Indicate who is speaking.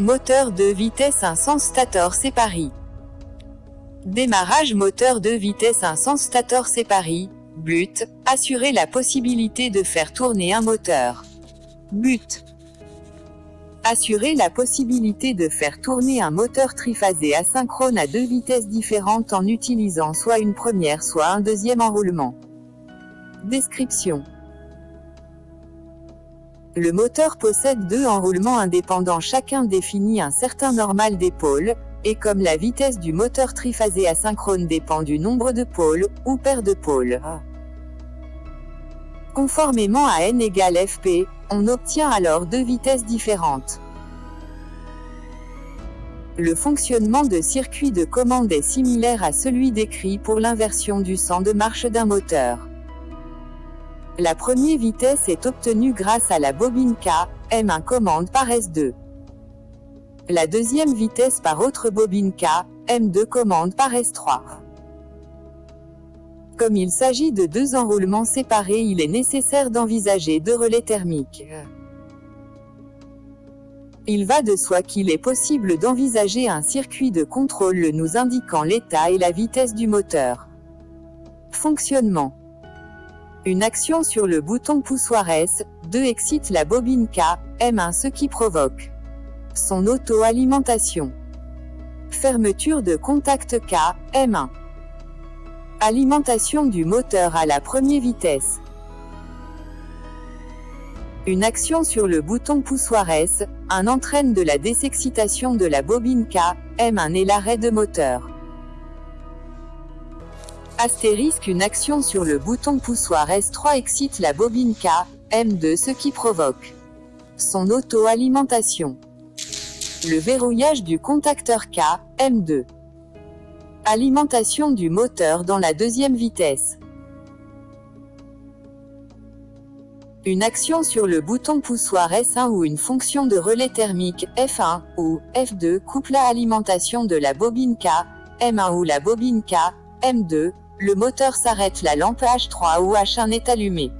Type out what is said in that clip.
Speaker 1: Moteur de vitesse, un sens stator séparé. Démarrage moteur de vitesse, un sens stator séparé. But, assurer la possibilité de faire tourner un moteur. But. Assurer la possibilité de faire tourner un moteur triphasé asynchrone à deux vitesses différentes en utilisant soit une première soit un deuxième enroulement. Description. Le moteur possède deux enroulements indépendants, chacun définit un certain normal des pôles, et comme la vitesse du moteur triphasé asynchrone dépend du nombre de pôles, ou paire de pôles. Conformément à n égale fp, on obtient alors deux vitesses différentes. Le fonctionnement de circuit de commande est similaire à celui décrit pour l'inversion du sens de marche d'un moteur. La première vitesse est obtenue grâce à la bobine K, M1 commande par S2. La deuxième vitesse par autre bobine K, M2 commande par S3. Comme il s'agit de deux enroulements séparés, il est nécessaire d'envisager deux relais thermiques. Il va de soi qu'il est possible d'envisager un circuit de contrôle nous indiquant l'état et la vitesse du moteur. Fonctionnement. Une action sur le bouton poussoir S2 excite la bobine K, M1, ce qui provoque son auto-alimentation. Fermeture de contact K, M1. Alimentation du moteur à la première vitesse. Une action sur le bouton poussoir S1 entraîne de la désexcitation de la bobine K, M1 et l'arrêt de moteur. Astérisque, une action sur le bouton poussoir S3 excite la bobine K, M2, ce qui provoque son auto-alimentation. Le verrouillage du contacteur K, M2. Alimentation du moteur dans la deuxième vitesse. Une action sur le bouton poussoir S1 ou une fonction de relais thermique, F1 ou F2, coupe la alimentation de la bobine K, M1 ou la bobine K, M2, le moteur s'arrête, la lampe H3 ou H1 est allumée.